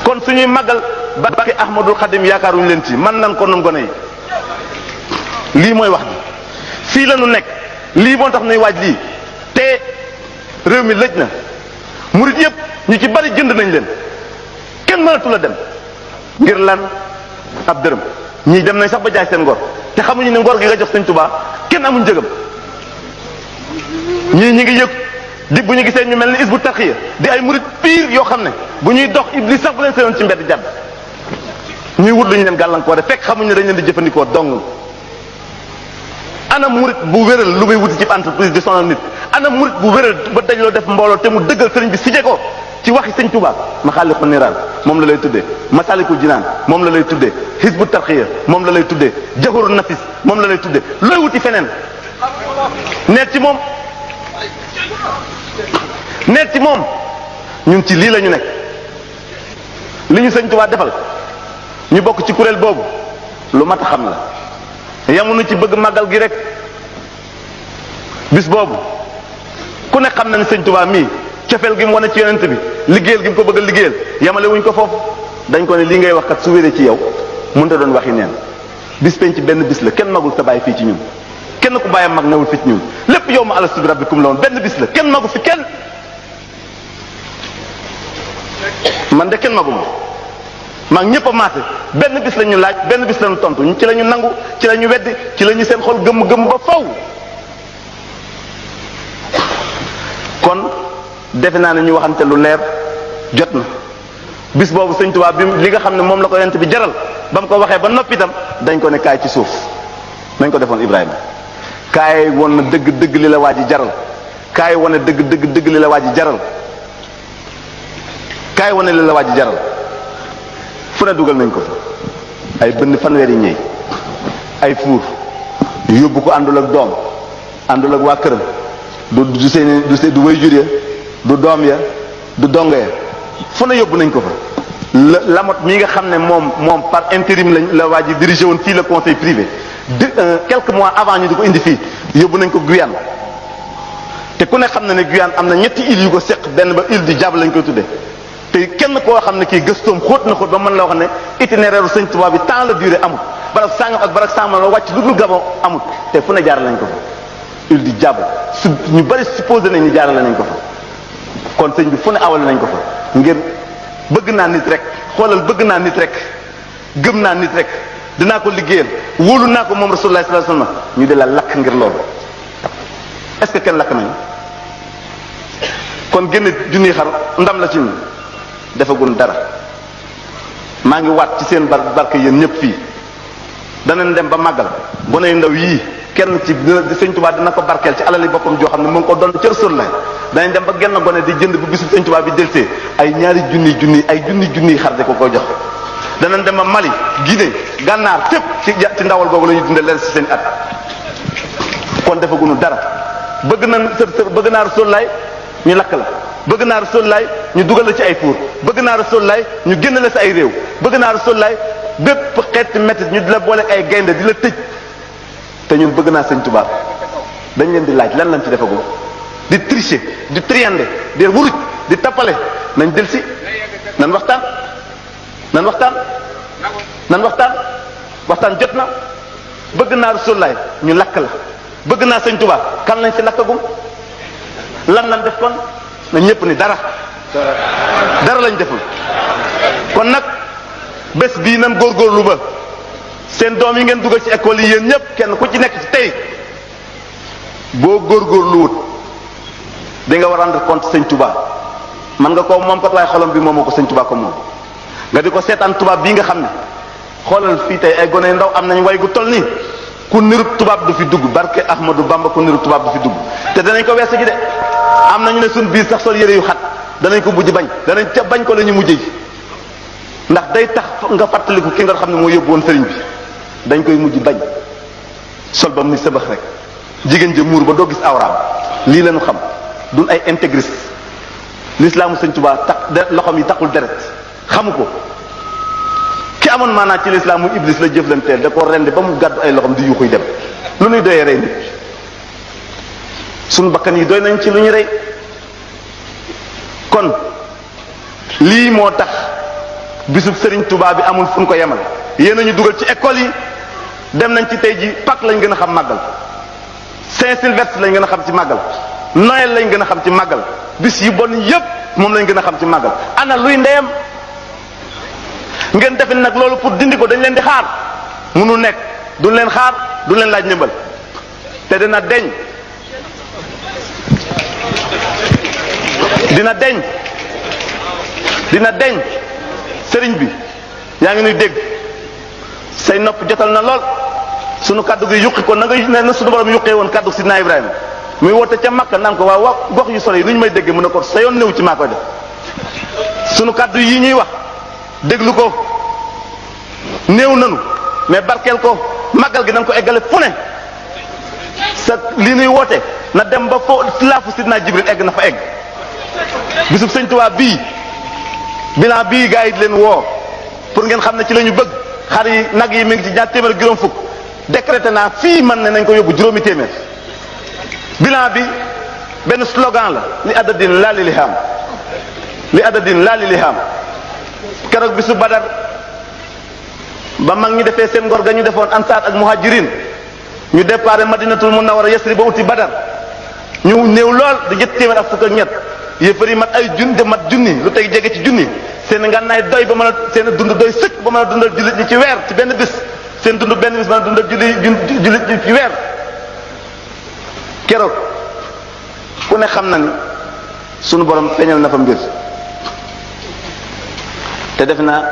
kon suñuy màggal barke Ahmadul Xadim yaakaaruñu leen ci man nan ko nun gone yi lii mooy wax bi fii la ñu nekk lii moo tax nuy waaj lii te réew mi lëj na murit yëpp ñu ci bari jënd nañ leen kenn mënatu la dem ngir lan ab dërëm ñii dem nañ sax ba jaay seen ngor te xamuñu ne ngor gi nga jox Sëñ Tuubaa kenn amuñ njëgam ñii ñi ngi yëg di bu ñu gisee ñu mel ni Hizbut Tarqiyyah di ay murit pire yoo xam ne bu ñuy dox Iblis sax bu leen seyoon ci mbedd jàdd ñuy wut lu ñu leen gàllankoor fekk xamuñu ne dañ leen di jëfandikoo dong. ana murit bu wéral lu muy wuti ci entreprise di sonal nit ana murit bu wéral ba dajaloo def mbooloo te mu dëggal sëriñ bi sije ko ci waxi Sëñ Tuubaa Maxaaliqul Niraan moom la lay tuddee Masaalikul Jinaan moom la lay tuddee Hizbut Tarqiyyah moom la lay tuddee Jawharun Nafis moom la lay tuddee looy wuti feneen neet ci moom neet ci moom ñun ci lii la ñu nekk li ñu Sëñ Tuubaa defal ñu bokk ci kuréel boobu lu mat a xam la yamuñu ci bëgg màggal gi rek bis boobu ku ne xam na ne Sëñ Tuubaa mii cofeel gi mu wane ci yonent bi liggéeyal gi mu ko bëgg a liggéeyal yamale wuñ ko foofu dañ ko ne lii ngay wax kat su wéree ci yow mënut a doon waxi neen bis penc ci benn bis la kenn magul sa bàyyi fii ci ñun kenn ku bàyyam mag newul fii ci ñun lépp yow ma alastu bi rabbikum la woon benn bis la kenn magu fi kenn man de kenn maguma maa ngi ñëpp a maase benn bis la ñu laaj benn bis la ñu tontu ci la ñu nangu ci la ñu weddi ci la ñu seen xol gëmm-gëmm ba faw kon defe naa ne ñu waxante lu leer jot na bis boobu Sëñ Tuubaa bi li nga xam ne moom la ko yonent bi jaral ba mu ko waxee ba noppi itam dañ ko ne kaay ci suuf nañ ko defoon Ibrahima kaay woon na dëgg dëgg li la waa ji jaral kaay wane dëgg dëgg dëgg li la waa ji jaral kaay wane li la waa ji jaral fu ne dugal nañ ko fa ay bënn fanweeri ñëy ay fuur yóbbu ko àndul ak doom àndul ak waa këram du seen du way jur ya du doom ya du dongo ya fu ne yóbbu nañ ko fa Lamotte mii nga xam ne moom par intérim lañ la waa ji dirigé woon fii le conseil privé quelques mois avant ñu di ko indi fii yóbbu nañ ko Guyane te ku ne xam na ne Guyane am na ñetti îles yu ko seq benn ba île du Diable lañ koy tuddee te kenn koo xam ne kii gëstoom xóot na xóot ba mën la wax ne itinéraire u Sëñ Tuubaa bi temps la durée amul barab sàngam ak barab sàngam la wàcc lu dul Gabon amul te fu ne jaaral nañ ko fa île du Diable su ñu bari supposé nañ ni jaarale nañ ko fa kon sëñ bi fu ne awale nañ ko fa ngir bëgg naa nit rek xoolal bëgg naa nit rek gëm naa nit rek dinaa ko liggéeyal wóolu naa ko moom Rasulullah sallallahu alayhi wasallam ñu di la lakk ngir loolu est-ce que kenn lakk nañu kon génn junniy xar ndam la ci ñu defagun dara maa ngi waat ci seen barke yéen ñëpp fii danañ dem ba màggal gone yu ndaw yii kenn ci Sëñ Tuubaa dina ko barkeel ci alali boppam joo xam ne mu ngi ko doon ci Rasulullah danañ dem ba genn gone di jënd bu bisu Sëñ Tuubaa bi delsee ay ñaari junni ay junni xar de ko koy jox danañ dem ba Mali Guinée gànnaar fépp ci ndawal googu la ñuy dundee leen si seen at kon defagunu dara bëgg naa Rasulullah ñu lakk la bëgg naa Rasulullah ñu dugal la ci ay fuur bëgg naa Rasulullah ñu génn la si ay réew bëgg naa Rasulullah bépp xeeti métit ñu di la boole ay gaynde di la tëj te ñun bëgg naa Sëñ Tuubaa dañ leen di laaj lan lañ ci defagum di tricher di triander di wuruj di tappale nañ del si nan waxtaan waxtaan jot na bëgg naa Rasulullah ñu lakk la bëgg naa Sëñ Tuubaa kan lañ fi lakkagum lan lañ def kon na ñëpp ni dara lañ deful kon nag bés bii nan góorgóorlu ba seen doom yi ngeen dugal ci école yi yéen ñëpp kenn ku ci nekk ci tey boo góorgóorlu wut di nga war a rendre compte Sëñ Tuubaa man nga ko moom kat waaye xolam bi moomoo ko Sëñ Tuubaa ko moom nga di ko seetaan tubaab bii nga xam ne xoolal fii tey ay gone ndaw am nañ way gu toll nii ku nirut tubaab du fi dugg barke Ahmadou Bamba ku nirut tubaab du fi dugg te danañ ko weesu ji de am nañu ne suñ biir sax sol yére yu xat danañ ko mujj bañ danañ ca bañ ko la ñu mujj ji ndax day tax nga fàttaliku ki nga xam ne moo yóbbu woon sëriñ bi dañ koy mujj bañ sol ba muy sëbax rek jigéen ja muur ba doo gis awraam lii lañu xam duñ ay intégriste lislaamu Sëñ Tuubaa tax loxoom yi taxul deret xamu ko ki amoon maanaa ci lislaam mu iblis la jëflanteel da ko rendi ba mu gàddu ay loxoom di yuuxuy dem lu ñuy doyee rey nit suñu bakkan yi doy nañ ci lu ñu rey kon lii moo tax bisub Serigne Touba bi amul fu ñu ko yemal yéen a ñu dugal ci école yi dem nañ ci tey ji Pâques lañ gën a xam màggal Saint-Sylvestre lañ gën a xam ci màggal Noël lañ gën a xam ci màggal bis yi bon yépp moom lañ gën a xam ci màggal ana luy ndeyam ngeen defe nag loolu pour dindi ko dañ leen di xaar munu nekk duñ leen xaar duñ leen laaj ndimbal te dina deñ dina deñ sëriñ bi yaa ngi nuy dégg say nopp jotal na lool sunu kaddu gi yuqi ko na nga na sunu borom yuqee woon kaddu sidna Ibrahima muy woote ca Makka naan ko waaw gox yu sore yi nu ñu may déggee mu ne ko sa yoon néew ci maa koy def sunu kaddu yi ñuy wax déglu ko néew nanu mais barkeel ko màggal gi nañ ko eggale fu ne sa li nuy woote na dem ba foo laafu sidna Jibril egg na fa egg bisub sëñ Tuubaa bii bilan bii gars yi di leen woo pour ngeen xam ne ci la ñu bëgg xar yi nag yi mi ngi ci ñaar téeméer ak juróom fukk décrété naa fii man ne nañ ko yóbbu juróomi téeméer bilan bi benn slogan la li adadin laa li lihaam li adadin laa li lihaam keroog bisu Badar ba mag ñi defee seen ngor ga ñu defoon ansaar ak muhajirin ñu déparé madinatul munawwara yasri ba uti Badar ñu néew lool di ñett téeméer ak fukk ak ñett yéefar yi mat ay mat junni lu tey jege ci junni seen ngànnaay doy ba mën a seen dund doy sëkk ba mën a dundal jullit ñi ci weer ci benn bis seen dund benn bis mën a dundal jullit ñi ci weer keroog ku ne xam na ni sunu borom feeñal na fa mbir te def naa